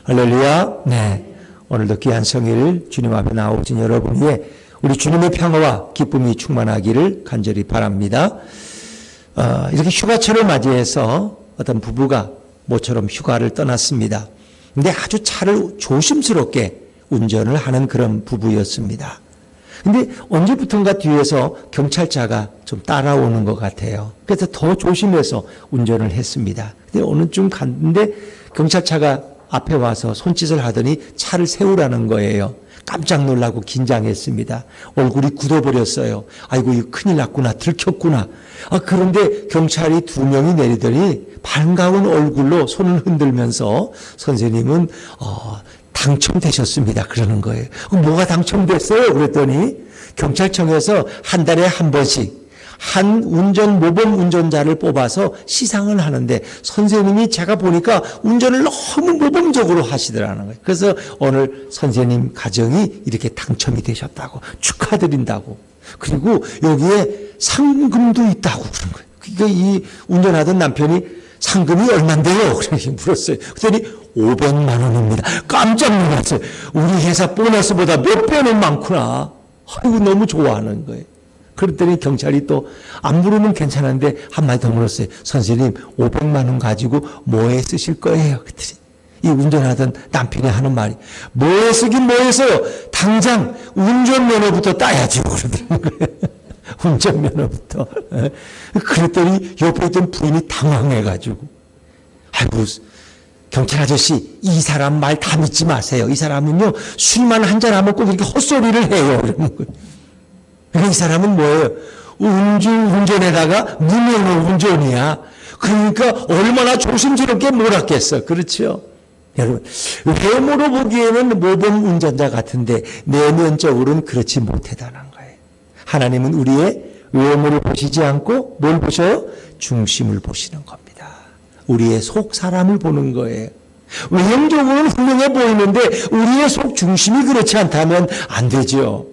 할렐루야. 네. 오늘도 귀한 성일 주님 앞에 나오신 여러분 위에 우리 주님의 평화와 기쁨이 충만하기를 간절히 바랍니다. 이렇게 휴가철을 맞이해서 어떤 부부가 모처럼 휴가를 떠났습니다. 근데 아주 차를 조심스럽게 운전을 하는 그런 부부였습니다. 근데 언제부턴가 뒤에서 경찰차가 좀 따라오는 것 같아요. 그래서 더 조심해서 운전을 했습니다. 근데 어느 쯤 갔는데 경찰차가 앞에 와서 손짓을 하더니 차를 세우라는 거예요. 깜짝 놀라고 긴장했습니다. 얼굴이 굳어버렸어요. 아이고, 이거 큰일 났구나. 들켰구나. 그런데 경찰이 2명이 내리더니 반가운 얼굴로 손을 흔들면서 선생님은 당첨되셨습니다. 그러는 거예요. 뭐가 당첨됐어요? 그랬더니 경찰청에서 한 달에 한 번씩 한 모범 운전자를 뽑아서 시상을 하는데 선생님이 제가 보니까 운전을 너무 모범적으로 하시더라는 거예요. 그래서 오늘 선생님 가정이 이렇게 당첨이 되셨다고 축하드린다고. 그리고 여기에 상금도 있다고 그런 거예요. 그러니까 이 운전하던 남편이 상금이 얼만데요? 그렇게 물었어요. 그랬더니 500만 원입니다. 깜짝 놀랐어요. 우리 회사 보너스보다 몇 배는 많구나. 아이고, 너무 좋아하는 거예요. 그랬더니 경찰이 또 안 물으면 괜찮은데 한마디 더 물었어요. 선생님 500만 원 가지고 뭐에 쓰실 거예요? 그랬더니 이 운전하던 남편이 하는 말이 뭐에 쓰긴 뭐에 써요? 당장 운전면허부터 따야죠. 그러더라는 거예요. 운전면허부터. 그랬더니 옆에 있던 부인이 당황해가지고 아이고 경찰 아저씨 이 사람 말 다 믿지 마세요. 이 사람은요 술만 한잔 하면 꼭 이렇게 헛소리를 해요. 그러는 거예요. 이 사람은 뭐예요? 운전에다가 무면허 운전이야. 그러니까 얼마나 조심스럽게 몰았겠어. 그렇죠? 여러분, 외모로 보기에는 모범 운전자 같은데 내면적으로는 그렇지 못하다는 거예요. 하나님은 우리의 외모를 보시지 않고 뭘 보셔요? 중심을 보시는 겁니다. 우리의 속 사람을 보는 거예요. 외형적으로는 훌륭해 보이는데 우리의 속 중심이 그렇지 않다면 안 되죠.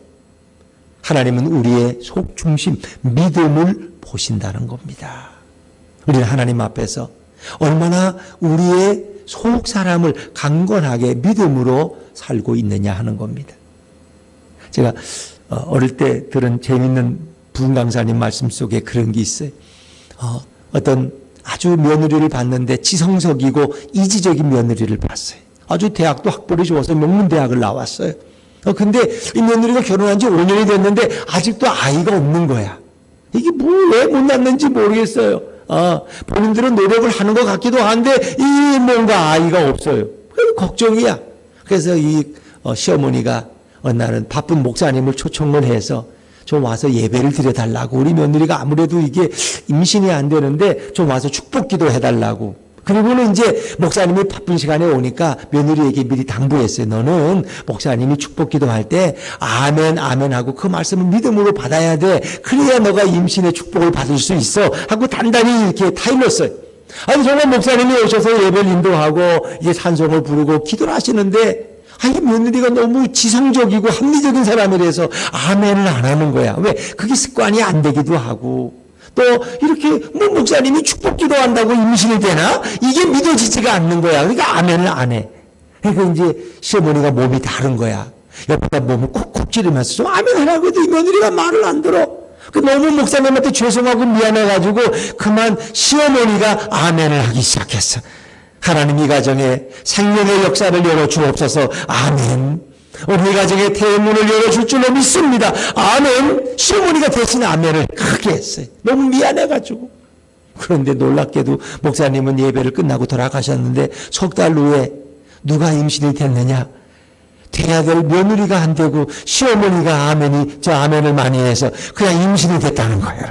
하나님은 우리의 속 중심, 믿음을 보신다는 겁니다. 우리는 하나님 앞에서 얼마나 우리의 속 사람을 강건하게 믿음으로 살고 있느냐 하는 겁니다. 제가 어릴 때 들은 재밌는 부흥 강사님 말씀 속에 그런 게 있어요. 어떤 아주 며느리를 봤는데 지성적이고 이지적인 며느리를 봤어요. 아주 대학도 학벌이 좋아서 명문대학을 나왔어요. 근데 이 며느리가 결혼한 지 5년이 됐는데 아직도 아이가 없는 거야. 이게 왜 못 낳는지 모르겠어요. 본인들은 노력을 하는 것 같기도 한데 이 뭔가 아이가 없어요. 그래서 걱정이야. 그래서 이 시어머니가 어느 날은 바쁜 목사님을 초청을 해서 좀 와서 예배를 드려달라고. 우리 며느리가 아무래도 이게 임신이 안 되는데 좀 와서 축복기도 해달라고. 그리고는 이제 목사님이 바쁜 시간에 오니까 며느리에게 미리 당부했어요. 너는 목사님이 축복 기도할 때 아멘 아멘 하고 그 말씀을 믿음으로 받아야 돼. 그래야 너가 임신의 축복을 받을 수 있어 하고 단단히 이렇게 타일렀어요. 아니 정말 목사님이 오셔서 예배를 인도하고 이제 찬송을 부르고 기도를 하시는데 아니 며느리가 너무 지성적이고 합리적인 사람이라서 아멘을 안 하는 거야. 왜? 그게 습관이 안 되기도 하고 또 이렇게 목사님이 축복 기도한다고 임신이 되나? 이게 믿어지지가 않는 거야. 그러니까 아멘을 안 해. 그러니까 이제 시어머니가 몸이 다른 거야. 옆에다 몸을 쿡쿡 찌르면서 좀 아멘 하라고 해도 이 며느리가 말을 안 들어. 너무 목사님한테 죄송하고 미안해가지고 그만 시어머니가 아멘을 하기 시작했어. 하나님 이 가정에 생명의 역사를 열어주옵소서. 아멘. 우리 가정의 대문을 열어줄 줄로 믿습니다. 아멘. 시어머니가 대신 아멘을 크게 했어요. 너무 미안해가지고. 그런데 놀랍게도 목사님은 예배를 끝나고 돌아가셨는데 석 달 후에 누가 임신이 됐느냐? 돼야 될 며느리가 안 되고 시어머니가 아멘을 많이 해서 그냥 임신이 됐다는 거예요.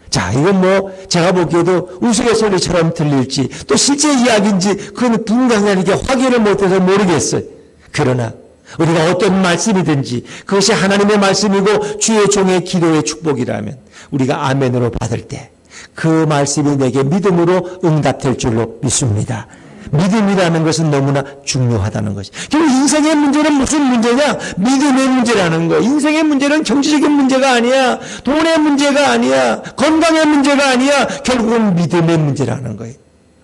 자, 이건 제가 보기에도 우스갯소리처럼 들릴지 또 실제 이야기인지 그건 분간하게 확인을 못해서 모르겠어요. 그러나 우리가 어떤 말씀이든지 그것이 하나님의 말씀이고 주의 종의 기도의 축복이라면 우리가 아멘으로 받을 때 그 말씀이 내게 믿음으로 응답될 줄로 믿습니다. 믿음이라는 것은 너무나 중요하다는 것이. 결국 인생의 문제는 무슨 문제냐? 믿음의 문제라는 거예요. 인생의 문제는 경제적인 문제가 아니야. 돈의 문제가 아니야. 건강의 문제가 아니야. 결국은 믿음의 문제라는 거예요.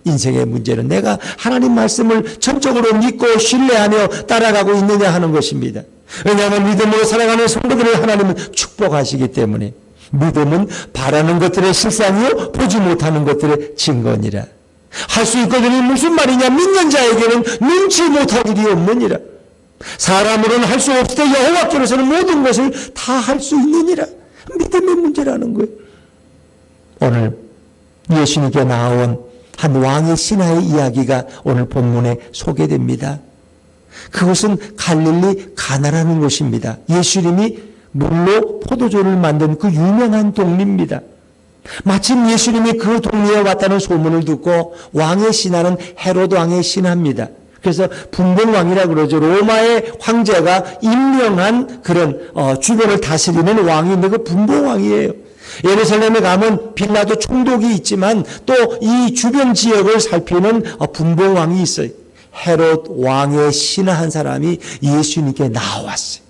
인생의 문제는 내가 하나님 말씀을 전적으로 믿고 신뢰하며 따라가고 있느냐 하는 것입니다. 왜냐하면 믿음으로 살아가는 성도들을 하나님은 축복하시기 때문에 믿음은 바라는 것들의 실상이요 보지 못하는 것들의 증거니라. 할 수 있거든요. 무슨 말이냐. 믿는 자에게는 눈치 못할 일이 없느니라. 사람으로는 할 수 없을 때 여호와께로서는 모든 것을 다 할 수 있느니라. 믿음의 문제라는 거예요. 오늘 예수님께 나온 한 왕의 신하의 이야기가 오늘 본문에 소개됩니다. 그것은 갈릴리 가나라는 곳입니다. 예수님이 물로 포도주를 만든 그 유명한 동리입니다. 마침 예수님이 그 동리에 왔다는 소문을 듣고 왕의 신하는 헤로드 왕의 신하입니다. 그래서 분봉왕이라고 그러죠. 로마의 황제가 임명한 그런 주변을 다스리는 왕이 있는 그 분봉왕이에요. 예루살렘에 가면 빌라도 총독이 있지만 또 이 주변 지역을 살피는 분봉왕이 있어요. 헤롯 왕의 신하 한 사람이 예수님께 나왔어요.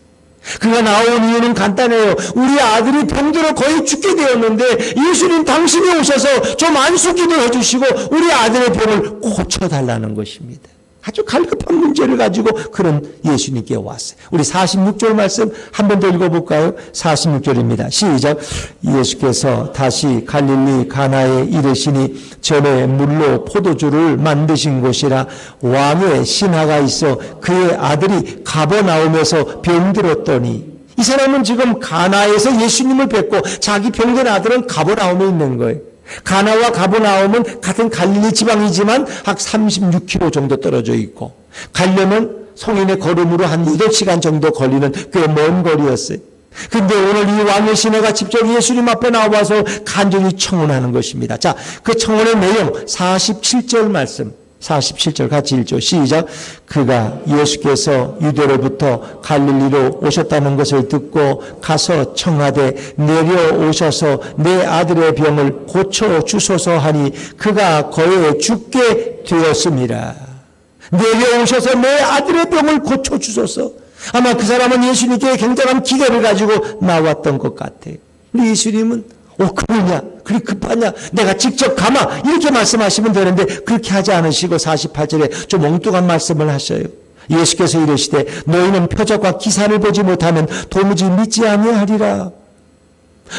그가 나온 이유는 간단해요. 우리 아들이 병들어 거의 죽게 되었는데 예수님 당신이 오셔서 좀 안수기도 해주시고 우리 아들의 병을 고쳐달라는 것입니다. 아주 갈급한 문제를 가지고 그런 예수님께 왔어요. 우리 46절 말씀 한 번 더 읽어볼까요? 46절입니다. 시작. 예수께서 다시 갈릴리 가나에 이르시니 전에 물로 포도주를 만드신 곳이라 왕의 신하가 있어 그의 아들이 가버나움에서 병들었더니 이 사람은 지금 가나에서 예수님을 뵙고 자기 병든 아들은 가버나움에 있는 거예요. 가나와 가버나움은 같은 갈릴리 지방이지만 약 36km 정도 떨어져 있고 가려면 성인의 걸음으로 한 8시간 정도 걸리는 꽤 먼 거리였어요. 근데 오늘 이 왕의 신하가 직접 예수님 앞에 나와서 간절히 청혼하는 것입니다. 자, 그 청혼의 내용 47절 말씀 47절 같이 읽죠. 시작. 그가 예수께서 유대로부터 갈릴리로 오셨다는 것을 듣고 가서 청하되 내려오셔서 내 아들의 병을 고쳐주소서 하니 그가 거의 죽게 되었습니다. 내려오셔서 내 아들의 병을 고쳐주소서. 아마 그 사람은 예수님께 굉장한 기대를 가지고 나왔던 것 같아요. 근데 예수님은 그러냐? 그리 급하냐? 내가 직접 가마 이렇게 말씀하시면 되는데 그렇게 하지 않으시고 48절에 좀 엉뚱한 말씀을 하셔요. 예수께서 이르시되 너희는 표적과 기사를 보지 못하면 도무지 믿지 아니하리라.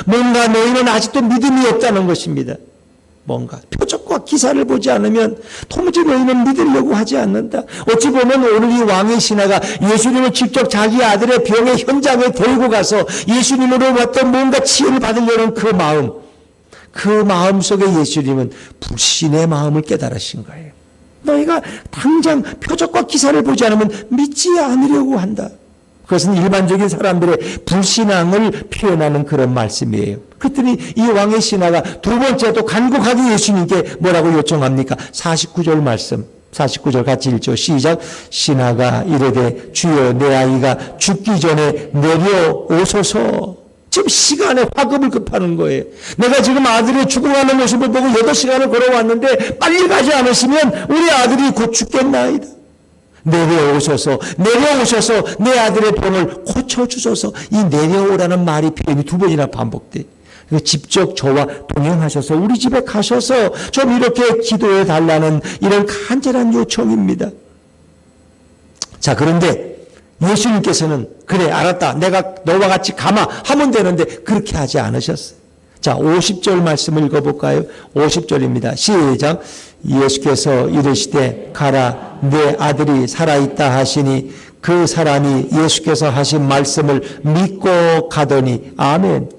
뭔가 너희는 아직도 믿음이 없다는 것입니다. 뭔가 표적과 기사를 보지 않으면 도무지 너희는 믿으려고 하지 않는다. 어찌 보면 오늘 이 왕의 신하가 예수님을 직접 자기 아들의 병의 현장에 데리고 가서 예수님으로부터 뭔가 치유를 받으려는 그 마음 속에 예수님은 불신의 마음을 깨달으신 거예요. 너희가 당장 표적과 기사를 보지 않으면 믿지 않으려고 한다. 그것은 일반적인 사람들의 불신앙을 표현하는 그런 말씀이에요. 그랬더니 이 왕의 신하가 두 번째 또 간곡하게 예수님께 뭐라고 요청합니까? 49절 말씀 49절 같이 읽죠. 시작. 신하가 이르되 주여 내 아이가 죽기 전에 내려오소서. 지금 시간에 화급을 급하는 거예요. 내가 지금 아들이 죽어가는 모습을 보고 8시간을 걸어왔는데 빨리 가지 않으시면 우리 아들이 곧 죽겠나이다. 내려오셔서 내 아들의 병을 고쳐주소서. 이 내려오라는 말이 표현이 2번이나 반복돼. 직접 저와 동행하셔서 우리 집에 가셔서 좀 이렇게 기도해 달라는 이런 간절한 요청입니다. 자, 그런데 예수님께서는 그래 알았다 내가 너와 같이 가마 하면 되는데 그렇게 하지 않으셨어요. 자, 50절 말씀을 읽어볼까요? 50절입니다. 시작. 예수께서 이르시되 가라 내 아들이 살아있다 하시니 그 사람이 예수께서 하신 말씀을 믿고 가더니 아멘.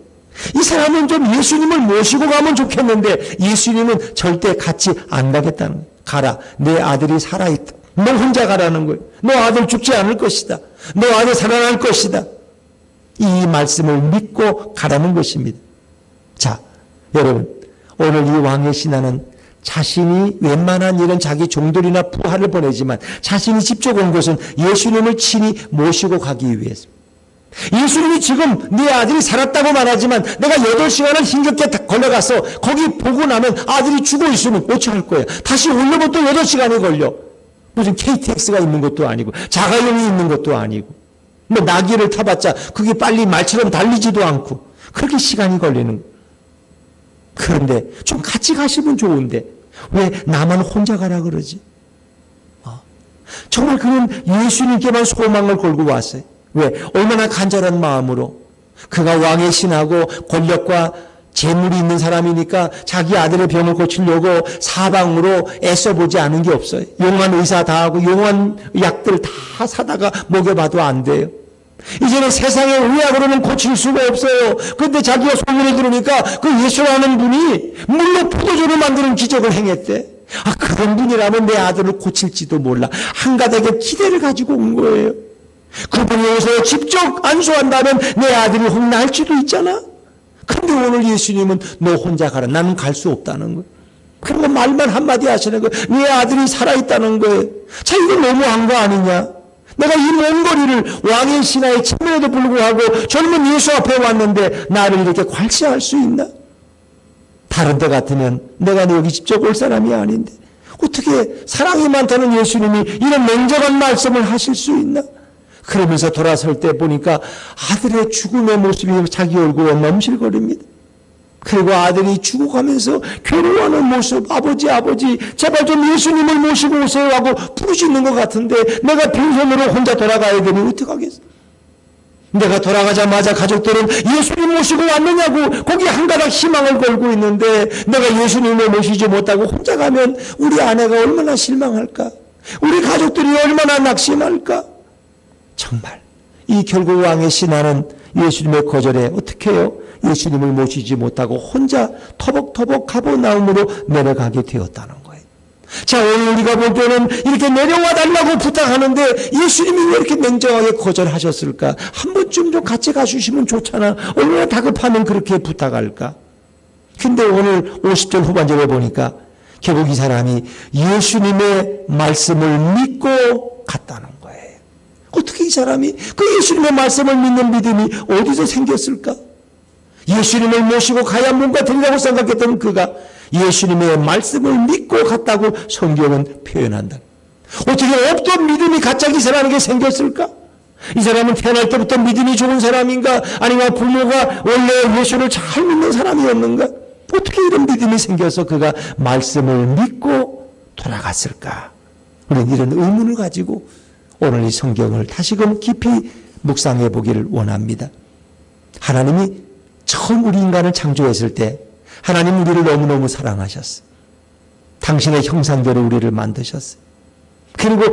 이 사람은 좀 예수님을 모시고 가면 좋겠는데 예수님은 절대 같이 안 가겠다는 거예요. 가라 내 아들이 살아있다. 너 혼자 가라는 거예요. 너 아들 죽지 않을 것이다. 너 아들 살아날 것이다. 이 말씀을 믿고 가라는 것입니다. 자, 여러분 오늘 이 왕의 신하는 자신이 웬만한 일은 자기 종들이나 부하를 보내지만 자신이 직접 온 것은 예수님을 친히 모시고 가기 위해서. 예수님이 지금 네 아들이 살았다고 말하지만 내가 8시간을 힘겹게 걸려가서 거기 보고 나면 아들이 죽어 있으면 어찌할 거야. 다시 오려면 또 8시간이 걸려. 무슨 KTX가 있는 것도 아니고 자가용이 있는 것도 아니고 뭐 나귀를 타봤자 그게 빨리 말처럼 달리지도 않고 그렇게 시간이 걸리는 거예요. 그런데 좀 같이 가시면 좋은데 왜 나만 혼자 가라 그러지? 정말 그는 예수님께만 소망을 걸고 왔어요. 왜? 얼마나 간절한 마음으로. 그가 왕의 신하고 권력과 재물이 있는 사람이니까 자기 아들의 병을 고치려고 사방으로 애써보지 않은 게 없어요. 용한 의사 다 하고 용한 약들 다 사다가 먹여봐도 안 돼요. 이제는 세상의 의학으로는 고칠 수가 없어요. 그런데 자기가 소문을 들으니까 그 예수라는 분이 물로 포도주를 만드는 기적을 행했대. 그런 분이라면 내 아들을 고칠지도 몰라. 한가닥의 기대를 가지고 온 거예요. 그분이 오서 직접 안수한다면 내 아들이 혹 나을지도 있잖아. 그런데 오늘 예수님은 너 혼자 가라. 나는 갈 수 없다는 거예요. 그러면 말만 한마디 하시는 거예요. 네 아들이 살아있다는 거예요. 자, 이거 너무한 거 아니냐? 내가 이 먼 거리를 왕의 신하의 친밀에도 불구하고 젊은 예수 앞에 왔는데 나를 이렇게 괄시할 수 있나? 다른 데 같으면 내가 여기 직접 올 사람이 아닌데 어떻게 사랑이 많다는 예수님이 이런 냉정한 말씀을 하실 수 있나? 그러면서 돌아설 때 보니까 아들의 죽음의 모습이 자기 얼굴에 멈실거립니다. 그리고 아들이 죽어가면서 괴로워하는 모습, 아버지 제발 좀 예수님을 모시고 오세요 하고 부르짖는 것 같은데 내가 빈손으로 혼자 돌아가야 되니 어떡하겠어? 내가 돌아가자마자 가족들은 예수님 모시고 왔느냐고 거기 한가닥 희망을 걸고 있는데 내가 예수님을 모시지 못하고 혼자 가면 우리 아내가 얼마나 실망할까? 우리 가족들이 얼마나 낙심할까? 정말 이 결국 왕의 신하는 예수님의 거절에 어떻게 해요? 예수님을 모시지 못하고 혼자 터벅터벅 가버나움으로 내려가게 되었다는 거예요. 자, 오늘 우리가 볼 때는 이렇게 내려와 달라고 부탁하는데 예수님이 왜 이렇게 냉정하게 거절하셨을까? 한 번쯤 좀 같이 가주시면 좋잖아. 얼마나 다급하면 그렇게 부탁할까? 근데 오늘 50절 후반절에 보니까 결국 이 사람이 예수님의 말씀을 믿고 갔다는 거예요. 어떻게 이 사람이 그 예수님의 말씀을 믿는 믿음이 어디서 생겼을까? 예수님을 모시고 가야 뭔가 되리라고 생각했던 그가 예수님의 말씀을 믿고 갔다고 성경은 표현한다. 어떻게 없던 믿음이 갑자기 이 사람에게 생겼을까? 이 사람은 태어날 때부터 믿음이 좋은 사람인가? 아니면 부모가 원래 예수를 잘 믿는 사람이었는가? 어떻게 이런 믿음이 생겨서 그가 말씀을 믿고 돌아갔을까? 우리는 이런 의문을 가지고 오늘 이 성경을 다시금 깊이 묵상해 보기를 원합니다. 하나님이 처음 우리 인간을 창조했을 때 하나님 우리를 너무너무 사랑하셨어요. 당신의 형상대로 우리를 만드셨어요. 그리고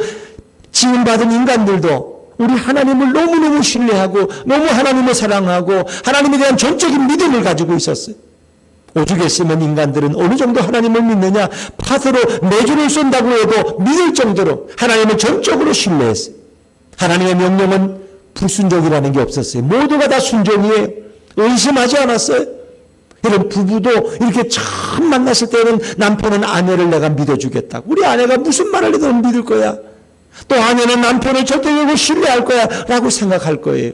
지음받은 인간들도 우리 하나님을 너무너무 신뢰하고 너무 하나님을 사랑하고 하나님에 대한 전적인 믿음을 가지고 있었어요. 오죽했으면 인간들은 어느 정도 하나님을 믿느냐, 파도로 내주를 쏜다고 해도 믿을 정도로 하나님을 전적으로 신뢰했어요. 하나님의 명령은 불순종이라는 게 없었어요. 모두가 다 순종이에요. 의심하지 않았어요. 이런 부부도 이렇게 처음 만났을 때는 남편은 아내를 내가 믿어주겠다고. 우리 아내가 무슨 말을 해도 믿을 거야. 또 아내는 남편을 절대적으로 신뢰할 거야 라고 생각할 거예요.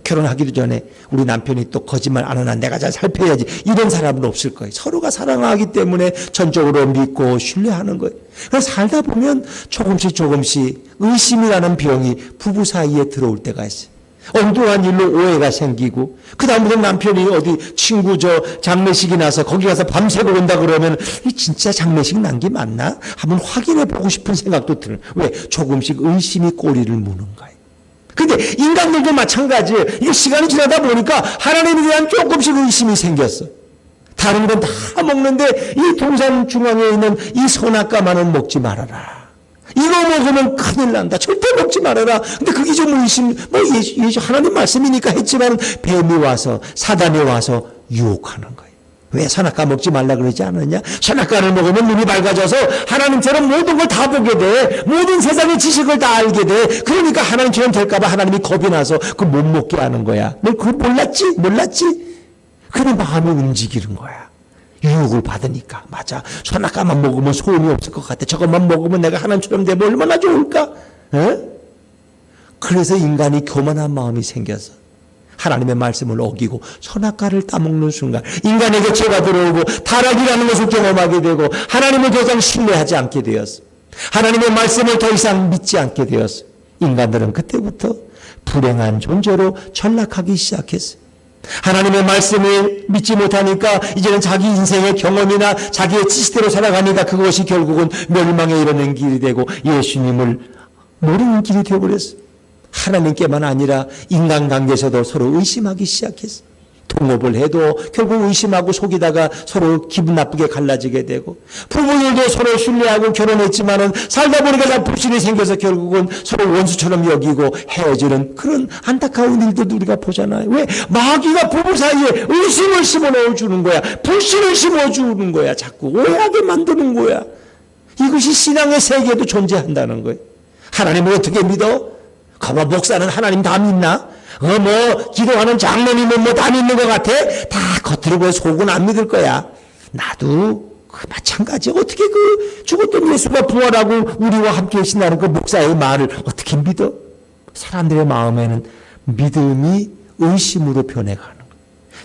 결혼하기도 전에 우리 남편이 또 거짓말 안 하나 내가 잘 살펴야지, 이런 사람은 없을 거예요. 서로가 사랑하기 때문에 전적으로 믿고 신뢰하는 거예요. 그래서 살다 보면 조금씩 의심이라는 병이 부부 사이에 들어올 때가 있어요. 엉뚱한 일로 오해가 생기고 그 다음부터 남편이 어디 친구 장례식이 나서 거기 가서 밤새고 온다 그러면 진짜 장례식 난 게 맞나? 한번 확인해 보고 싶은 생각도 들어요. 왜? 조금씩 의심이 꼬리를 무는 거예요. 근데 인간들도 마찬가지예요. 이게 시간이 지나다 보니까 하나님에 대한 조금씩 의심이 생겼어. 다른 건 다 먹는데 이 동산 중앙에 있는 이 선악과만은 먹지 말아라. 이거 먹으면 큰일 난다. 절대 먹지 말아라. 근데 그게 좀 의심, 하나님 말씀이니까 했지만 뱀이 와서, 사단이 와서 유혹하는 거예요. 왜 선악과 먹지 말라 그러지 않았냐? 선악과를 먹으면 눈이 밝아져서 하나님처럼 모든 걸 다 보게 돼. 모든 세상의 지식을 다 알게 돼. 그러니까 하나님처럼 될까봐 하나님이 겁이 나서 그거 못 먹게 하는 거야. 너 그거 몰랐지? 그래 마음이 움직이는 거야. 유혹을 받으니까. 맞아. 선악과만 먹으면 소용이 없을 것 같아. 저것만 먹으면 내가 하나님처럼 되면 얼마나 좋을까? 그래서 인간이 교만한 마음이 생겨서 하나님의 말씀을 어기고 선악과를 따먹는 순간 인간에게 죄가 들어오고 타락이라는 것을 경험하게 되고 하나님을 더 이상 신뢰하지 않게 되었어. 하나님의 말씀을 더 이상 믿지 않게 되었어. 인간들은 그때부터 불행한 존재로 전락하기 시작했어요. 하나님의 말씀을 믿지 못하니까 이제는 자기 인생의 경험이나 자기의 지식대로 살아가니까 그것이 결국은 멸망에 이르는 길이 되고 예수님을 모르는 길이 되어버렸어. 하나님께만 아니라 인간관계에서도 서로 의심하기 시작했어. 통업을 해도 결국 의심하고 속이다가 서로 기분 나쁘게 갈라지게 되고, 부모들도 서로 신뢰하고 결혼했지만은 살다 보니까 다 불신이 생겨서 결국은 서로 원수처럼 여기고 헤어지는 그런 안타까운 일들도 우리가 보잖아요. 왜? 마귀가 부부 사이에 의심을 심어넣어주는 거야. 불신을 심어주는 거야. 자꾸 오해하게 만드는 거야. 이것이 신앙의 세계에도 존재한다는 거예요. 하나님을 어떻게 믿어? 가만 목사는 하나님 다 믿나? 기도하는 장로님은 다 믿는 것 같아? 다 겉으로 보여 속은 안 믿을 거야. 나도 마찬가지. 어떻게 죽었던 예수가 부활하고 우리와 함께 계신다는 그 목사의 말을 어떻게 믿어? 사람들의 마음에는 믿음이 의심으로 변해가는 거야.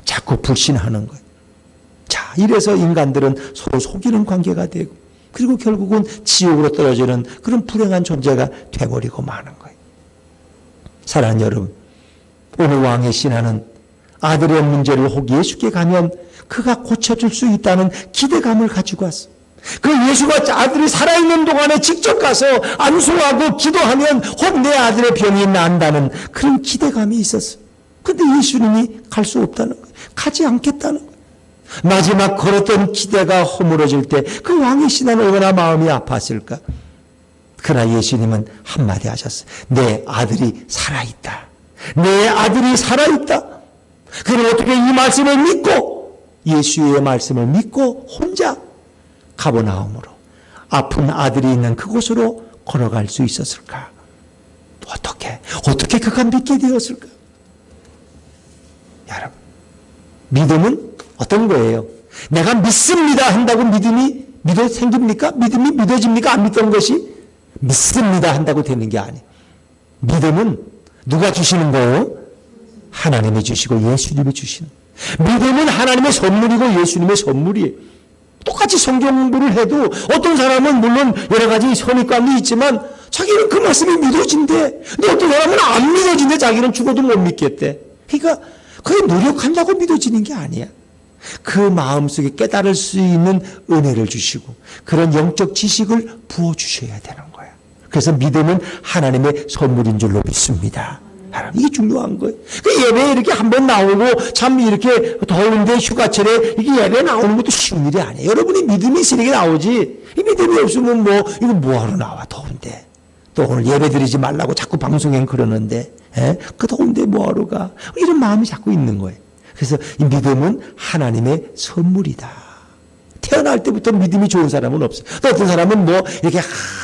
자꾸 불신하는 거야. 자, 이래서 인간들은 서로 속이는 관계가 되고, 그리고 결국은 지옥으로 떨어지는 그런 불행한 존재가 돼버리고 마는 거예요. 사랑하는 여러분, 오늘 왕의 신하는 아들의 문제를 혹 예수께 가면 그가 고쳐줄 수 있다는 기대감을 가지고 왔어. 그 예수가 아들이 살아있는 동안에 직접 가서 안수하고 기도하면 혹 내 아들의 병이 나은다는 그런 기대감이 있었어. 그런데 예수님이 갈 수 없다는 거예요. 가지 않겠다는 거예요. 마지막 걸었던 기대가 허물어질 때 그 왕의 신하는 얼마나 마음이 아팠을까. 그러나 예수님은 한마디 하셨어요. 내 아들이 살아있다. 내 아들이 살아있다. 그럼 어떻게 이 말씀을 믿고, 예수의 말씀을 믿고 혼자 가버나움으로 아픈 아들이 있는 그곳으로 걸어갈 수 있었을까? 어떻게 그가 믿게 되었을까? 여러분, 믿음은 어떤 거예요? 내가 믿습니다 한다고 믿음이 생깁니까? 믿음이 믿어집니까? 안 믿던 것이 믿습니다 한다고 되는 게 아니에요. 믿음은 누가 주시는 거예요? 하나님이 주시고 예수님이 주시는 거예요. 믿음은 하나님의 선물이고 예수님의 선물이에요. 똑같이 성경 공부를 해도 어떤 사람은 물론 여러 가지 선입관이 있지만 자기는 그 말씀이 믿어진대. 근데 어떤 사람은 안 믿어진대. 자기는 죽어도 못 믿겠대. 그러니까 그게 노력한다고 믿어지는 게 아니야. 그 마음속에 깨달을 수 있는 은혜를 주시고 그런 영적 지식을 부어주셔야 되는 거야. 그래서 믿음은 하나님의 선물인 줄로 믿습니다. 이게 중요한 거예요. 그 예배에 이렇게 한번 나오고 참 이렇게 더운데 휴가철에 이게 예배 나오는 것도 쉬운 일이 아니에요. 여러분이 믿음이 있으니까 나오지. 이 믿음이 없으면 이거 뭐하러 나와, 더운데. 또 오늘 예배 드리지 말라고 자꾸 방송엔 그러는데, 그 더운데 뭐하러 가. 이런 마음이 자꾸 있는 거예요. 그래서 이 믿음은 하나님의 선물이다. 태어날 때부터 믿음이 좋은 사람은 없어요. 또 어떤 사람은 이렇게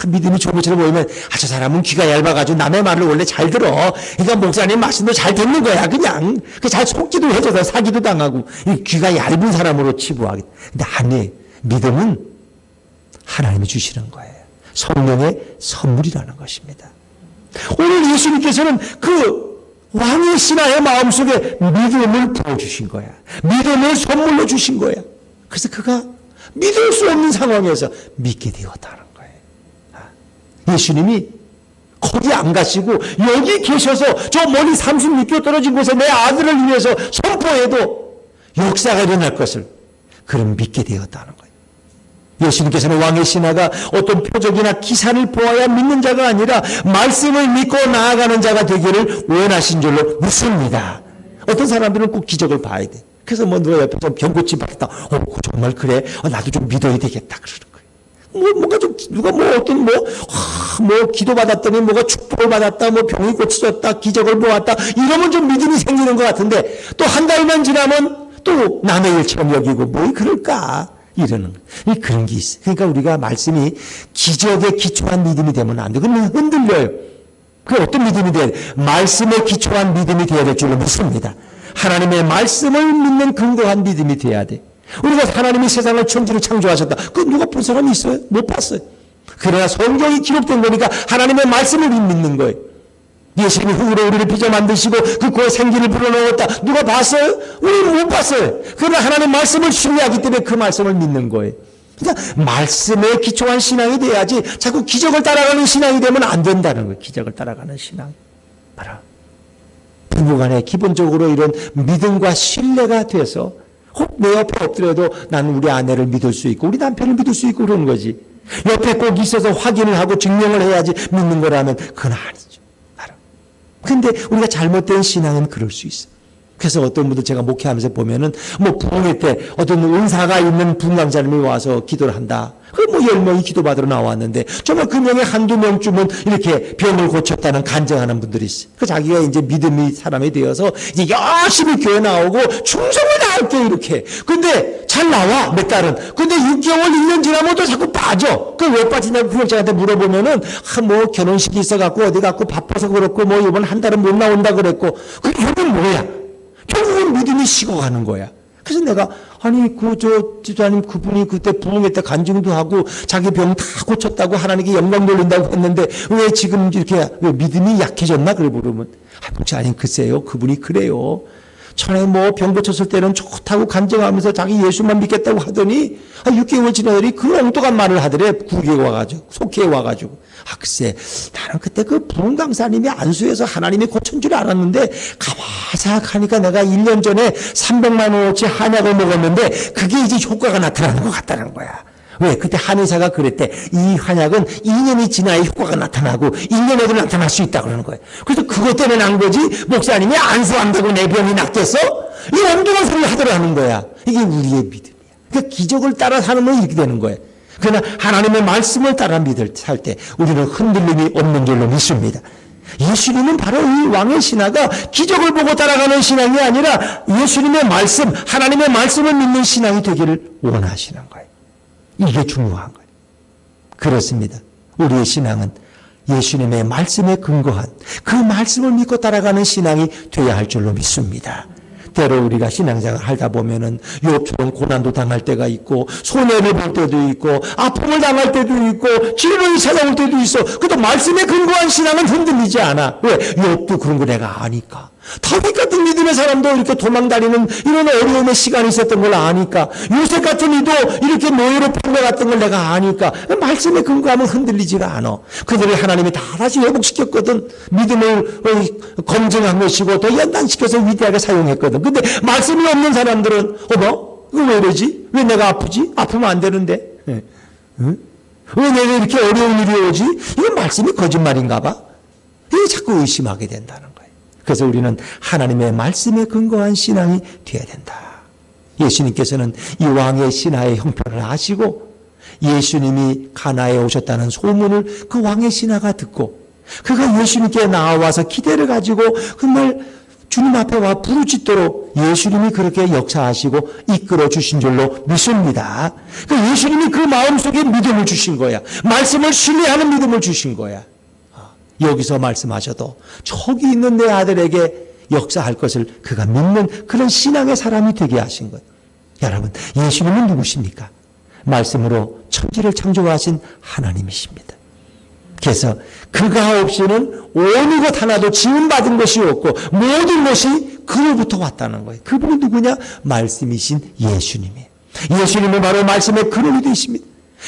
믿음이 좋은 것처럼 보이면 저 사람은 귀가 얇아가지고 남의 말을 원래 잘 들어. 그러니까 목사님 말씀도 잘 듣는 거야. 그냥 잘 속기도 해줘서 사기도 당하고 귀가 얇은 사람으로 치부하게. 근데 아니에요. 믿음은 하나님이 주시는 거예요. 성령의 선물이라는 것입니다. 오늘 예수님께서는 그 왕의 신하의 마음속에 믿음을 부어주신 거야. 믿음을 선물로 주신 거야. 그래서 그가 믿을 수 없는 상황에서 믿게 되었다는 거예요. 예수님이 거기 안 가시고 여기 계셔서 저 멀리 36km 떨어진 곳에 내 아들을 위해서 선포해도 역사가 일어날 것을 그럼 믿게 되었다는 거예요. 예수님께서는 왕의 신하가 어떤 표적이나 기사를 보아야 믿는 자가 아니라 말씀을 믿고 나아가는 자가 되기를 원하신 줄로 믿습니다. 어떤 사람들은 꼭 기적을 봐야 돼. 그래서 누가 옆에서 병고침 받았다. 정말 그래. 나도 좀 믿어야 되겠다. 그러는 거예요. 뭔가 좀, 누가 기도 받았더니 뭐가 축복을 받았다. 병이 고쳐졌다. 기적을 보았다. 이러면 좀 믿음이 생기는 것 같은데 또 한 달만 지나면 또 남의 일처럼 여기고 그럴까. 이러는 거예요. 그런 게 있어요. 그러니까 우리가 말씀이 기적에 기초한 믿음이 되면 안 돼. 그러면 흔들려요. 그 어떤 믿음이 돼야 돼? 말씀에 기초한 믿음이 되어야 될 줄로 믿습니다. 하나님의 말씀을 믿는 근거한 믿음이 돼야 돼. 우리가 하나님이 세상을 천지를 창조하셨다. 그거 누가 본 사람이 있어요? 못 봤어요. 그러나 성경이 기록된 거니까 하나님의 말씀을 믿는 거예요. 예수님이 흙으로 우리를 빚어 만드시고 그 코에 생기를 불어넣었다. 누가 봤어요? 우리는 못 봤어요. 그러나 하나님의 말씀을 신뢰하기 때문에 그 말씀을 믿는 거예요. 그러니까 말씀에 기초한 신앙이 돼야지 자꾸 기적을 따라가는 신앙이 되면 안 된다는 거예요. 기적을 따라가는 신앙. 봐라. 부부간에 기본적으로 이런 믿음과 신뢰가 돼서 혹 내 옆에 엎드려도 나는 우리 아내를 믿을 수 있고 우리 남편을 믿을 수 있고 그러는 거지. 옆에 꼭 있어서 확인을 하고 증명을 해야지 믿는 거라면 그건 아니죠. 근데 우리가 잘못된 신앙은 그럴 수 있어. 그래서 어떤 분들 제가 목회하면서 보면은 뭐 부흥회 때 어떤 은사가 있는 부흥강사님이 와서 기도를 한다. 그 뭐 10명이 기도받으러 나왔는데 정말 그 명에 한두 명쯤은 이렇게 병을 고쳤다는 간증하는 분들이 있어요. 그 자기가 이제 믿음이 사람이 되어서 이제 열심히 교회 나오고 충성을 다할게 이렇게. 근데 잘 나와 몇 달은. 근데 6개월 1년 지나면 또 자꾸 빠져. 그 왜 빠지냐고 구역장한테 물어보면은 뭐 결혼식이 있어갖고 어디 갖고 바빠서 그렇고 뭐 이번 한 달은 못 나온다 그랬고. 그 결국은 뭐야? 결국은 믿음이 식어가는 거야. 그래서 내가 아니 집사님 그분이 그때 부흥회 때 간증도 하고 자기 병 다 고쳤다고 하나님께 영광 돌린다고 했는데 왜 지금 이렇게 왜 믿음이 약해졌나 그래 물으면 목사님 글쎄요 그분이 그래요. 전에 뭐 병 고쳤을 때는 좋다고 간증하면서 자기 예수만 믿겠다고 하더니 6개월 지나더니 그 엉뚱한 말을 하더래. 구교에 와가지고 속회에 와가지고 글쎄 나는 그때 그 부흥 강사님이 안수해서 하나님이 고친 줄 알았는데 가만 생각하니까 내가 1년 전에 300만 원어치 한약을 먹었는데 그게 이제 효과가 나타나는 것 같다는 거야. 왜? 그때 한의사가 그랬대. 이 한약은 2년이 지나야 효과가 나타나고 1년에도 나타날 수 있다고 그러는 거예요. 그래서 그것 때문에 난 거지 목사님이 안수한다고 내 병이 낫겠어? 이 엉뚱한 소리를 하더라는 거야. 이게 우리의 믿음이야. 그러니까 기적을 따라 사는 건 이렇게 되는 거예요. 그러나 하나님의 말씀을 따라 살 때 우리는 흔들림이 없는 줄로 믿습니다. 예수님은 바로 이 왕의 신하가 기적을 보고 따라가는 신앙이 아니라 예수님의 말씀, 하나님의 말씀을 믿는 신앙이 되기를 원하시는 거예요. 이게 중요한 거예요. 그렇습니다. 우리의 신앙은 예수님의 말씀에 근거한 그 말씀을 믿고 따라가는 신앙이 되어야 할 줄로 믿습니다. 때로 우리가 신앙생활 하다 보면은 욥처럼 고난도 당할 때가 있고 손해를 볼 때도 있고 아픔을 당할 때도 있고 질병이 찾아올 때도 있어. 그래도 말씀에 근거한 신앙은 흔들리지 않아. 왜? 욥도 그런 거 내가 아니까. 다윗 같은 믿음의 사람도 이렇게 도망다니는 이런 어려움의 시간이 있었던 걸 아니까. 요셉 같은 이도 이렇게 노예로 팔려갔던 걸 내가 아니까. 말씀에 근거하면 흔들리지가 않아. 그들을 하나님이 다 다시 회복시켰거든. 믿음을 검증한 것이고 또 연단시켜서 위대하게 사용했거든. 근데 말씀이 없는 사람들은 어머? 이거 왜 이러지? 왜 내가 아프지? 아프면 안 되는데. 응? 왜 내가 이렇게 어려운 일이 오지? 이건 말씀이 거짓말인가 봐. 이게 자꾸 의심하게 된다는 거예요. 그래서 우리는 하나님의 말씀에 근거한 신앙이 되어야 된다. 예수님께서는 이 왕의 신하의 형편을 아시고 예수님이 가나에 오셨다는 소문을 그 왕의 신하가 듣고 그가 예수님께 나와서 기대를 가지고 정말 주님 앞에 와 부르짖도록 예수님이 그렇게 역사하시고 이끌어 주신 줄로 믿습니다. 그 예수님이 그 마음속에 믿음을 주신 거야. 말씀을 신뢰하는 믿음을 주신 거야. 여기서 말씀하셔도 저기 있는 내 아들에게 역사할 것을 그가 믿는 그런 신앙의 사람이 되게 하신 거예요. 여러분, 예수님은 누구십니까? 말씀으로 천지를 창조하신 하나님이십니다. 그래서 그가 없이는 어느 것 하나도 지음받은 것이 없고 모든 것이 그로부터 왔다는 거예요. 그분이 누구냐? 말씀이신 예수님이에요. 예수님은 바로 말씀의 근원이 되십니다.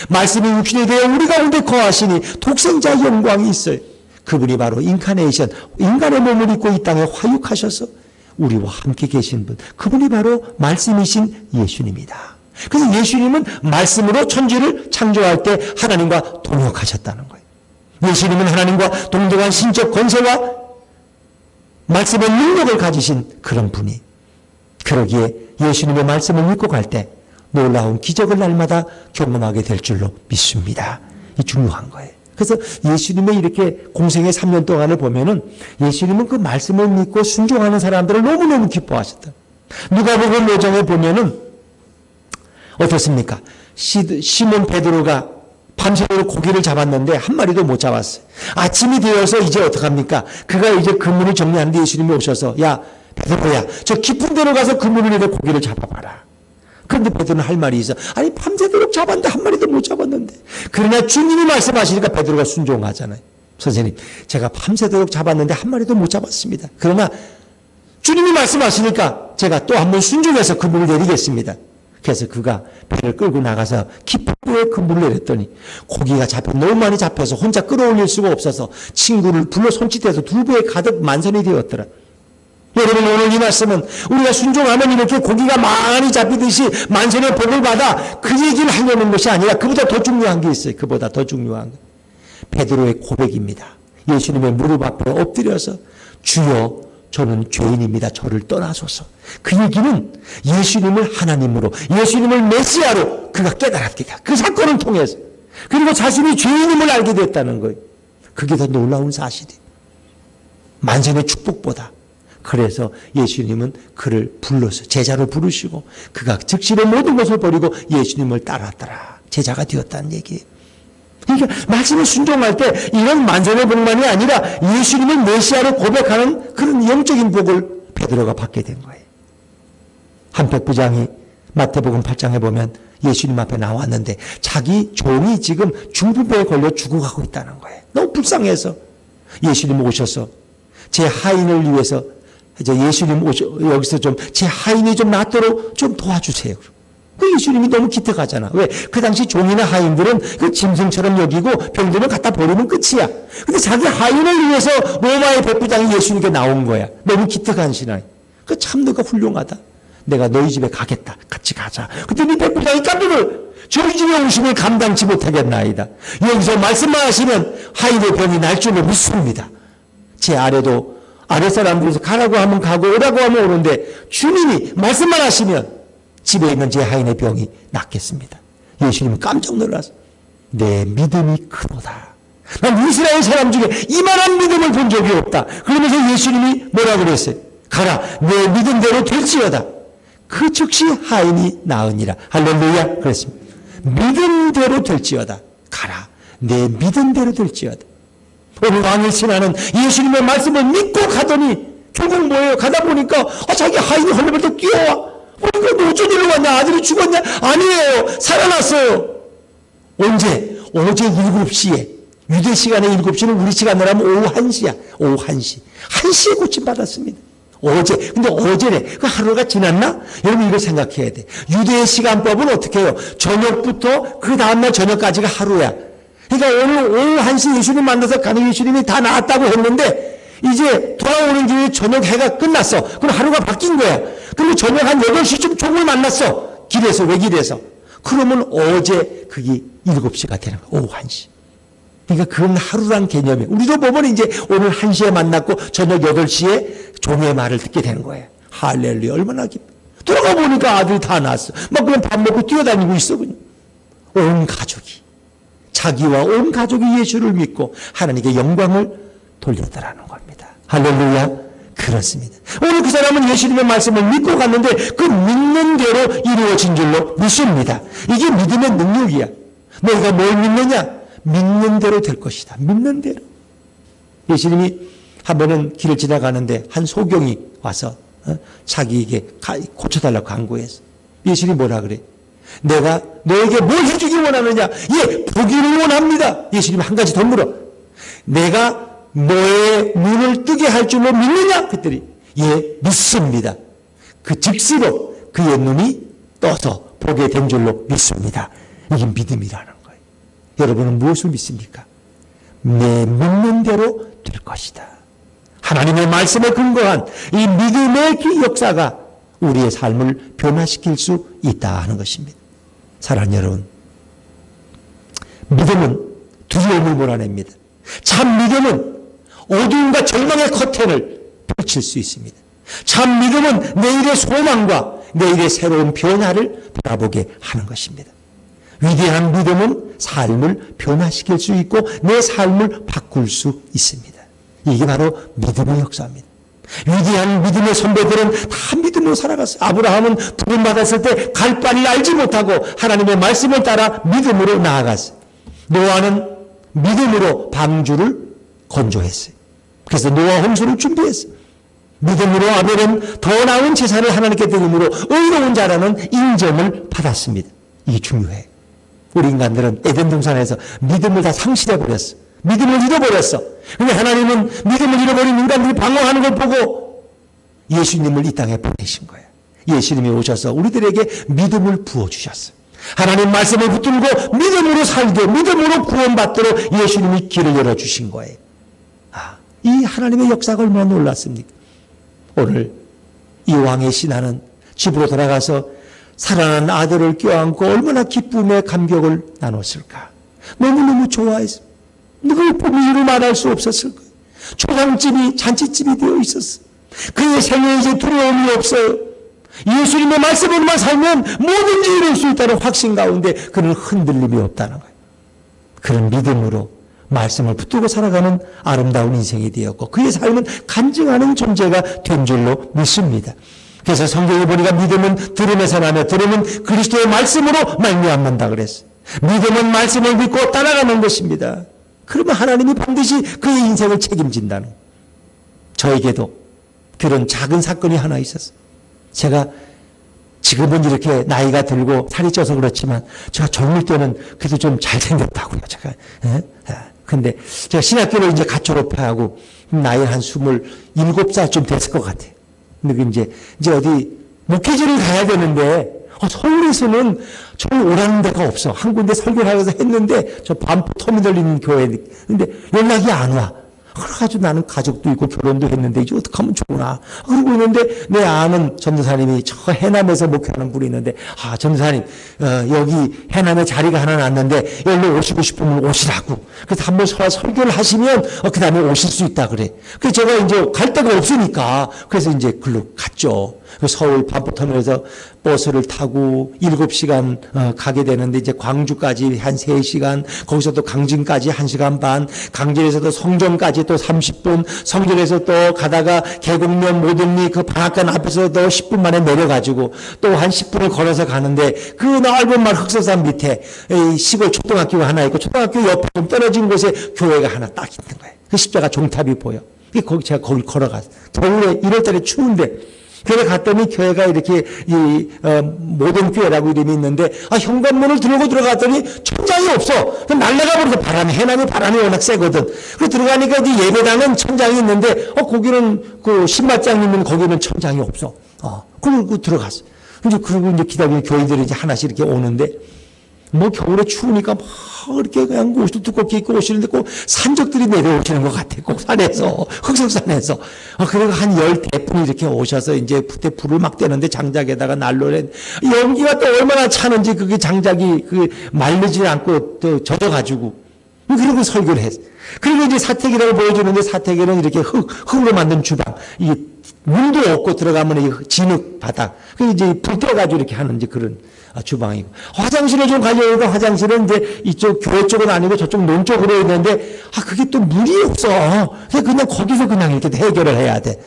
말씀이 육신이 되어 우리 가운데 거하시니 독생자 영광이 있어요. 그분이 바로 인카네이션, 인간의 몸을 입고 이 땅에 화육하셔서 우리와 함께 계신 분, 그분이 바로 말씀이신 예수님이다. 그래서 예수님은 말씀으로 천지를 창조할 때 하나님과 동역하셨다는 거예요. 예수님은 하나님과 동등한 신적 권세와 말씀의 능력을 가지신 그런 분이, 그러기에 예수님의 말씀을 믿고 갈 때 놀라운 기적을 날마다 경험하게 될 줄로 믿습니다. 이 중요한 거예요. 그래서 예수님의 이렇게 공생의 3년 동안을 보면은 예수님은 그 말씀을 믿고 순종하는 사람들을 너무너무 기뻐하셨다. 누가복음 5장에 보면은 어떻습니까? 시몬 베드로가 밤새도록 고기를 잡았는데 한 마리도 못 잡았어요. 아침이 되어서 이제 어떡합니까? 그가 이제 그물을 정리하는데 예수님이 오셔서 야 베드로야 저 깊은 데로 가서 그물을 이렇게 고기를 잡아봐라. 그런데 베드로는 할 말이 있어. 아니 밤새도록 잡았는데 한 마리도 못 잡았는데. 그러나 주님이 말씀하시니까 베드로가 순종하잖아요. 선생님 제가 밤새도록 잡았는데 한 마리도 못 잡았습니다. 그러나 주님이 말씀하시니까 제가 또 한 번 순종해서 그물을 내리겠습니다. 그래서 그가 배를 끌고 나가서 깊은 곳에 그물을 내렸더니 고기가 너무 많이 잡혀서 혼자 끌어올릴 수가 없어서 친구를 불러 손짓해서 두 배에 가득 만선이 되었더라. 여러분, 오늘 이 말씀은 우리가 순종하면 이렇게 고기가 많이 잡히듯이 만선의 복을 받아 그 얘기를 하려는 것이 아니라 그보다 더 중요한 게 있어요. 그보다 더 중요한 거. 베드로의 고백입니다. 예수님의 무릎 앞에 엎드려서 주여 저는 죄인입니다. 저를 떠나소서. 그 얘기는 예수님을 하나님으로, 예수님을 메시아로 그가 깨달았겠다. 그 사건을 통해서. 그리고 자신이 죄인임을 알게 됐다는 거예요. 그게 더 놀라운 사실이에요. 만선의 축복보다. 그래서 예수님은 그를 불러서 제자로 부르시고 그가 즉시로 모든 것을 버리고 예수님을 따랐더라. 제자가 되었다는 얘기예요. 그러니까 말씀을 순종할 때 이런 만선의 복만이 아니라 예수님을 메시아로 고백하는 그런 영적인 복을 베드로가 받게 된 거예요. 한백부장이 마태복음 8장에 보면 예수님 앞에 나왔는데 자기 종이 지금 중풍병에 걸려 죽어가고 있다는 거예요. 너무 불쌍해서 예수님 오셔서 제 하인을 위해서 이제 예수님 여기서 좀 제 하인이 좀 낫도록 좀 도와주세요. 그 예수님이 너무 기특하잖아. 왜? 그 당시 종이나 하인들은 그 짐승처럼 여기고 병들면 갖다 버리면 끝이야. 근데 자기 하인을 위해서 로마의 백부장이 예수님께 나온 거야. 너무 기특한 신앙. 그 참 너가 훌륭하다. 내가 너희 집에 가겠다. 같이 가자. 그랬더니 백부장이 깜짝 놀라. 저희 집에 오심을 감당치 못하겠나이다. 여기서 말씀만 하시면 하인의 병이 날 줄로 믿습니다. 제 아래도 아래 사람들에서 가라고 하면 가고 오라고 하면 오는데 주님이 말씀만 하시면 집에 있는 제 하인의 병이 낫겠습니다. 예수님은 깜짝 놀라서 내 믿음이 크도다. 난 이스라엘 사람 중에 이만한 믿음을 본 적이 없다. 그러면서 예수님이 뭐라고 그랬어요? 가라 내 믿음대로 될지어다. 그 즉시 하인이 나으니라. 할렐루야. 그랬습니다. 믿음대로 될지어다. 가라 내 믿음대로 될지어다. 오늘 왕의 신하는 예수님의 말씀을 믿고 가더니 결국 뭐예요? 가다 보니까 자기 하인이 헐레벌떡 뛰어와. 이거 너 어쩐 일로 왔냐? 아들이 죽었냐? 아니에요. 살아났어요. 언제? 어제 7시에. 유대 시간에 7시는 우리 시간으로 하면 오후 1시야. 오후 1시. 1시에 고침받았습니다. 어제. 근데 어제래. 그 하루가 지났나? 여러분 이걸 생각해야 돼. 유대의 시간법은 어떻게 해요? 저녁부터 그 다음날 저녁까지가 하루야. 그러니까 오늘 오후 1시 예수님 만나서 가는 예수님이 다 나았다고 했는데 이제 돌아오는 길에 저녁 해가 끝났어. 그럼 하루가 바뀐 거야. 그리고 저녁 한 8시쯤 종을 만났어. 길에서, 외길에서. 그러면 어제 그게 7시가 되는 거야. 오후 1시. 그러니까 그건 하루란 개념이에요. 우리도 보면 이제 오늘 1시에 만났고 저녁 8시에 종의 말을 듣게 되는 거예요. 할렐루야. 얼마나 기뻐. 돌아가 보니까 아들이 다 낳았어. 막 그냥 밥 먹고 뛰어다니고 있어. 그냥. 온 가족이. 자기와 온 가족이 예수를 믿고 하나님께 영광을 돌렸다라는 겁니다. 할렐루야. 그렇습니다. 오늘 그 사람은 예수님의 말씀을 믿고 갔는데 그 믿는 대로 이루어진 줄로 믿습니다. 이게 믿음의 능력이야. 너희가 뭘 믿느냐? 믿는 대로 될 것이다. 믿는 대로. 예수님이 한 번은 길을 지나가는데 한 소경이 와서 자기에게 고쳐달라고 간구했어. 예수님이 뭐라 그래? 내가 너에게 뭘 해주기 원하느냐? 예, 보기를 원합니다. 예수님이 한 가지 더 물어. 내가 너의 눈을 뜨게 할 줄로 믿느냐? 그랬더니 예, 믿습니다. 그 즉시로 그의 눈이 떠서 보게 된 줄로 믿습니다. 이게 믿음이라는 거예요. 여러분은 무엇을 믿습니까? 내 믿는 대로 될 것이다. 하나님의 말씀에 근거한 이 믿음의 그 역사가 우리의 삶을 변화시킬 수 있다 하는 것입니다. 사랑하는 여러분, 믿음은 두려움을 몰아냅니다. 참 믿음은 어두움과 절망의 커튼을 펼칠 수 있습니다. 참 믿음은 내일의 소망과 내일의 새로운 변화를 바라보게 하는 것입니다. 위대한 믿음은 삶을 변화시킬 수 있고 내 삶을 바꿀 수 있습니다. 이게 바로 믿음의 역사입니다. 위대한 믿음의 선배들은 다 믿음으로 살아갔어요. 아브라함은 부름받았을 때 갈 바를 알지 못하고 하나님의 말씀을 따라 믿음으로 나아갔어요. 노아는 믿음으로 방주를 건조했어요. 그래서 노아 홍수를 준비했어요. 믿음으로 아벨은 더 나은 제사를 하나님께 드림으로 의로운 자라는 인정을 받았습니다. 이게 중요해. 우리 인간들은 에덴 동산에서 믿음을 다 상실해버렸어. 믿음을 잃어버렸어. 근데 하나님은 믿음을 잃어버린 인간들이 방황하는 걸 보고 예수님을 이 땅에 보내신 거예요. 예수님이 오셔서 우리들에게 믿음을 부어주셨어요. 하나님 말씀을 붙들고 믿음으로 살게, 믿음으로 구원받도록 예수님이 길을 열어주신 거예요. 이 하나님의 역사가 얼마나 놀랐습니까? 오늘 이 왕의 신하는 집으로 돌아가서 살아난 아들을 껴안고 얼마나 기쁨의 감격을 나눴을까. 너무너무 좋아했어. 그걸 비밀로 말할 수 없었을 거예요. 초상집이 잔치집이 되어 있었어. 그의 생에 이제 두려움이 없어요. 예수님의 말씀으로만 살면 뭐든지 이룰 수 있다는 확신 가운데 그는 흔들림이 없다는 거예요. 그런 믿음으로 말씀을 붙들고 살아가는 아름다운 인생이 되었고 그의 삶은 간증하는 존재가 된 줄로 믿습니다. 그래서 성경에 보니까 믿음은 들음에서 나며 들음은 그리스도의 말씀으로 말미암는다 그랬어요. 믿음은 말씀을 믿고 따라가는 것입니다. 그러면 하나님이 반드시 그의 인생을 책임진다는 거예요. 저에게도 그런 작은 사건이 하나 있었어요. 제가 지금은 이렇게 나이가 들고 살이 쪄서 그렇지만 제가 젊을 때는 그래도 좀 잘생겼다고요. 제가. 근데 제가 신학교를 이제 갓 졸업하고 나이 한 27살쯤 됐을 것 같아요. 근데 이제 어디 목회지를 가야 되는데 서울에서는 저를 오라는 데가 없어. 한 군데 설교를 하면서 했는데 저 반포 터미널 있는 교회 근데 연락이 안 와. 그래가지고 나는 가족도 있고 결혼도 했는데 이제 어떻게 하면 좋으나 그러고 있는데 내 아는 전도사님이 저 해남에서 목회하는 분이 있는데 전도사님 여기 해남에 자리가 하나 났는데 여기로 오시고 싶으면 오시라고. 그래서 한번 설교를 하시면 그 다음에 오실 수 있다 그래. 그래서 제가 이제 갈 데가 없으니까 그래서 이제 글로 갔죠. 서울 반포터미널에서 버스를 타고 7시간 가게 되는데 이제 광주까지 한 3시간, 거기서 또 강진까지 1시간 반, 강진에서도 성전까지 또 30분, 성전에서 또 가다가 계곡면 모든리 그 방앗간 앞에서 또 10분 만에 내려가지고 또 한 10분을 걸어서 가는데 그 넓은 말 흑설산 밑에 시골 초등학교가 하나 있고 초등학교 옆에 좀 떨어진 곳에 교회가 하나 딱 있는 거예요. 그 십자가 종탑이 보여. 제가 거길 걸어갔어요. 겨울에 1월달에 추운데 교회 갔더니 교회가 이렇게 모든 교회라고 이름이 있는데 현관문을 들고 들어갔더니 천장이 없어. 날래가 버려서 해남이 바람이 워낙 세거든. 그 들어가니까 이제 예배당은 천장이 있는데 거기는 그 신발장 있는 거기는 천장이 없어. 그리고 들어갔어. 그리고 이제 기다리는 교인들이 이제 하나씩 이렇게 오는데 뭐 겨울에 추우니까 막 이렇게 그냥 옷도 두껍게 입고 오시는데 꼭 산적들이 내려오시는 것 같아. 꼭 산에서, 흑석산에서. 그리고 한 10대분이 이렇게 오셔서 이제 그때 불을 막 떼는데 장작에다가 난로를 연기가 또 얼마나 차는지 그게 장작이 마르지 않고 또 젖어가지고. 그리고 설교를 했어. 그리고 이제 사택이라고 보여주는데 사택에는 이렇게 흙으로 만든 주방. 이게 문도 없고 들어가면 이 진흙 바닥. 그 이제 불 떼가지고 이렇게 하는 이제 그런 주방이고. 화장실에 좀 가려니까 화장실은 이제 이쪽 교회 쪽은 아니고 저쪽 논 쪽으로 있는데, 그게 또 물이 없어. 그냥 거기서 그냥 이렇게 해결을 해야 돼.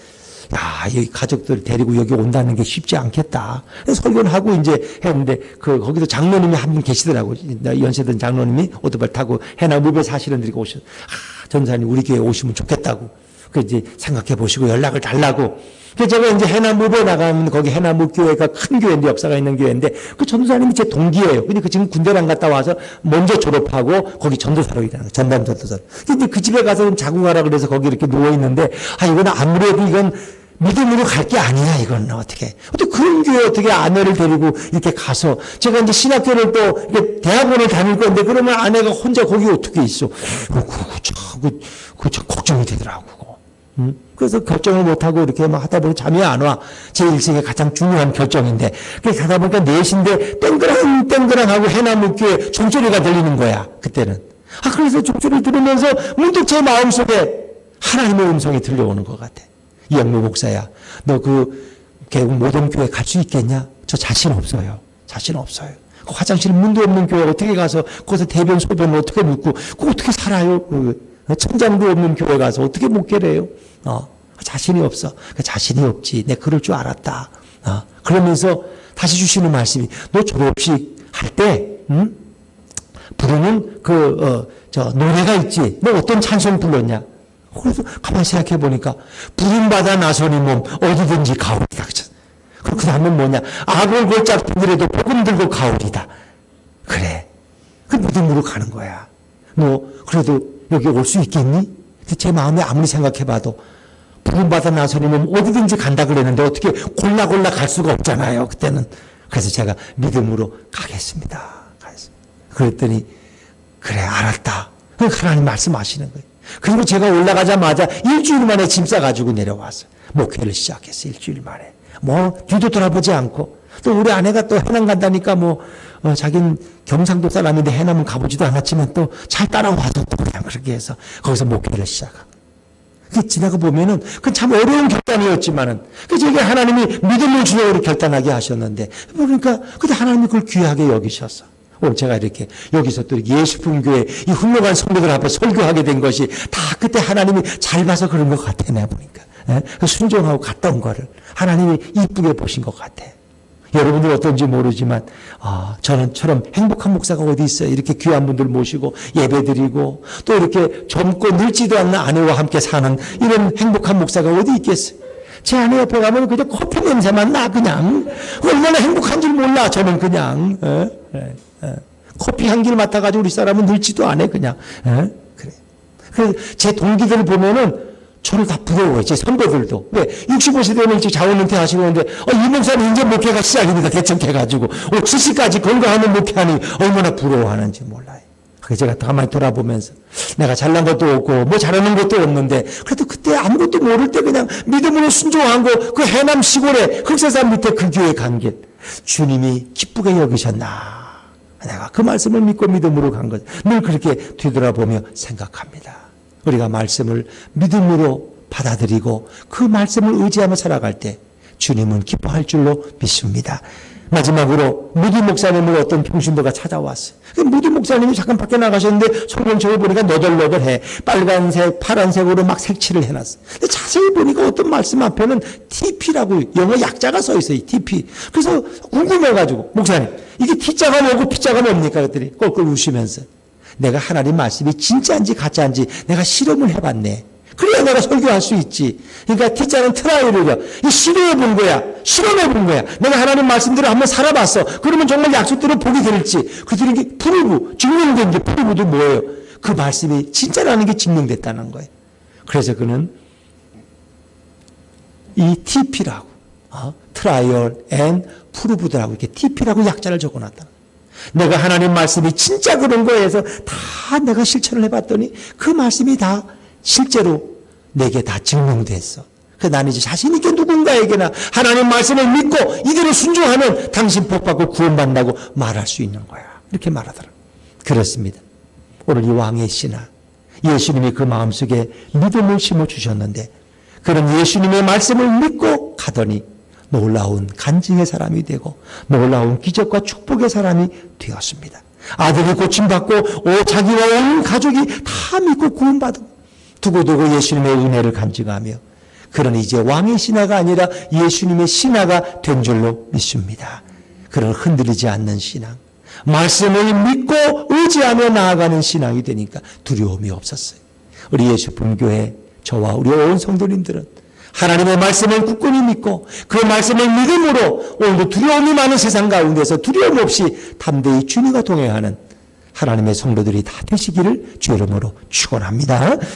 야, 이 가족들 데리고 여기 온다는 게 쉽지 않겠다. 설교를 하고 이제 했는데, 거기서 장로님이 한 분 계시더라고. 연세든 장로님이 오토바이 타고 해남읍에 사시는 분들이 오셔. 전사님 우리 교회 오시면 좋겠다고. 그 이제 생각해 보시고 연락을 달라고. 그래서 제가 이제 해남읍에 나가면 거기 해남읍 교회가 큰 교회인데 역사가 있는 교회인데 그 전도사님이 제 동기예요. 근데 그 지금 군대를 안 갔다 와서 먼저 졸업하고 거기 전도사로 일하는 거예요. 전담 전도사. 근데 그 집에 가서 좀 자고 가라 그래서 거기 이렇게 누워 있는데 이건 아무래도 이건 믿음으로 갈 게 아니야, 이건 어떻게 그런 교회 어떻게 아내를 데리고 이렇게 가서 제가 이제 신학교를 또 이렇게 대학원을 다닐 건데 그러면 아내가 혼자 거기 어떻게 있어? 참 걱정이 되더라고. 그래서 결정을 못하고 이렇게 막 하다 보니 잠이 안 와. 제 일생의 가장 중요한 결정인데. 그래서 하다 보니까 4시인데 땡그랑하고 해남읍교회 종소리가 들리는 거야, 그때는. 그래서 종소리를 들으면서 문득 제 마음속에 하나님의 음성이 들려오는 것 같아. 이영모 목사야, 너 계곡 모동교회 갈 수 있겠냐? 저 자신 없어요. 자신 없어요. 그 화장실 문도 없는 교회 어떻게 가서 거기서 대변 소변을 어떻게 묻고 그거 어떻게 살아요? 천장도 없는 교회 가서 어떻게 목회래요? 자신이 없어. 자신이 없지. 내가 그럴 줄 알았다. 그러면서 다시 주시는 말씀이 너 졸업식 할 때 부르는 노래가 있지. 너 어떤 찬송 불렀냐? 그래서 가만히 생각해 보니까 부름받아 나서니 몸 어디든지 가오리다. 그 다음은 뭐냐? 악을 골짜기들에도 복음 들고 가오리다. 그래. 그 믿음으로 가는 거야. 너 그래도 여기 올 수 있겠니? 제 마음에 아무리 생각해봐도 부름받아 나서니 몸 어디든지 간다 그랬는데 어떻게 골라 갈 수가 없잖아요. 그때는. 그래서 제가 믿음으로 가겠습니다. 그랬더니 그래 알았다. 하나님 말씀하시는 거예요. 그리고 제가 올라가자마자 일주일 만에 짐 싸가지고 내려왔어요. 목회를 시작했어요. 일주일 만에. 뭐 뒤도 돌아보지 않고. 또 우리 아내가 또 해남 간다니까 자긴 경상도 사람인데 해남은 가보지도 않았지만 또 잘 따라와서 또 그냥 그렇게 해서 거기서 목회를 시작하고. 지나가 보면은 그 참 어려운 결단이었지만은 저게 하나님이 믿음을 주려고 결단하게 하셨는데 그러니까 그때 하나님이 그걸 귀하게 여기셨어. 오늘 제가 이렇게 여기서 또 예수품교회 이 훌륭한 성도들 앞에 설교하게 된 것이 다 그때 하나님이 잘 봐서 그런 것 같아. 내가 보니까 순종하고 갔다 온 거를 하나님이 이쁘게 보신 것 같아. 여러분들 어떤지 모르지만 저는처럼 행복한 목사가 어디 있어요. 이렇게 귀한 분들 모시고 예배드리고 또 이렇게 젊고 늙지도 않는 아내와 함께 사는 이런 행복한 목사가 어디 있겠어요. 제 아내 옆에 가면 그냥 커피 냄새만 나. 그냥 얼마나 행복한 줄 몰라. 저는 그냥 커피 향기를 맡아가지고 우리 사람은 늙지도 않아. 그냥 그래. 그래서 제 동기들을 보면은 저를 다 부러워요. 제 선배들도. 왜? 65세 되면 일찍 자원은퇴 하시고 있는데, 이 목사는 이제 목회가 시작입니다. 개척해가지고. 70까지 건강하는 목회하니 얼마나 부러워하는지 몰라요. 그래서 제가 가만히 돌아보면서, 내가 잘난 것도 없고, 뭐 잘하는 것도 없는데, 그래도 그때 아무것도 모를 때 그냥 믿음으로 순종한 거, 그 해남 시골에 흑사산 밑에 그 교회 간 길, 주님이 기쁘게 여기셨나. 내가 그 말씀을 믿고 믿음으로 간 것, 늘 그렇게 뒤돌아보며 생각합니다. 우리가 말씀을 믿음으로 받아들이고 그 말씀을 의지하며 살아갈 때 주님은 기뻐할 줄로 믿습니다. 마지막으로 무디 목사님을 어떤 평신도가 찾아왔어요. 무디 목사님이 잠깐 밖에 나가셨는데 성경책을 보니까 너덜너덜해. 빨간색, 파란색으로 막 색칠을 해놨어요. 근데 자세히 보니까 어떤 말씀 앞에는 TP라고 영어 약자가 써 있어요. TP. 그래서 궁금해가지고 목사님 이게 T자가 뭐고 P자가 뭡니까? 그랬더니 꼴꼴 웃으면서 내가 하나님 말씀이 진짜인지 가짜인지 내가 실험을 해봤네. 그래야 내가 설교할 수 있지. 그러니까 T자는 트라이얼이죠. 이 실험해 본 거야. 실험해 본 거야. 내가 하나님 말씀대로 한번 살아봤어. 그러면 정말 약속대로 복이 될지. 그들이 이게 프루브, 증명된 게 프루브도 뭐예요? 그 말씀이 진짜라는 게 증명됐다는 거예요. 그래서 그는 이 TP라고, 트라이얼 앤 프루브드라고 이렇게 TP라고 약자를 적어놨다. 내가 하나님 말씀이 진짜 그런 거에서 다 내가 실천을 해봤더니 그 말씀이 다 실제로 내게 다 증명됐어. 그래서 나는 이제 자신있게 누군가에게나 하나님 말씀을 믿고 이대로 순종하면 당신 복받고 구원받는다고 말할 수 있는 거야. 이렇게 말하더라. 그렇습니다. 오늘 이 왕의 신하 예수님이 그 마음속에 믿음을 심어주셨는데 그런 예수님의 말씀을 믿고 가더니 놀라운 간증의 사람이 되고 놀라운 기적과 축복의 사람이 되었습니다. 아들이 고침받고 자기와 온 가족이 다 믿고 구원받고 두고두고 예수님의 은혜를 간증하며 그런 이제 왕의 신하가 아니라 예수님의 신하가 된 줄로 믿습니다. 그런 흔들리지 않는 신앙, 말씀을 믿고 의지하며 나아가는 신앙이 되니까 두려움이 없었어요. 우리 예수품교회 저와 우리 온 성도님들은 하나님의 말씀을 굳건히 믿고 그 말씀을 믿음으로 오늘도 두려움이 많은 세상 가운데서 두려움 없이 담대히 주님과 동행하는 하나님의 성도들이 다 되시기를 주의 이름으로 축원합니다.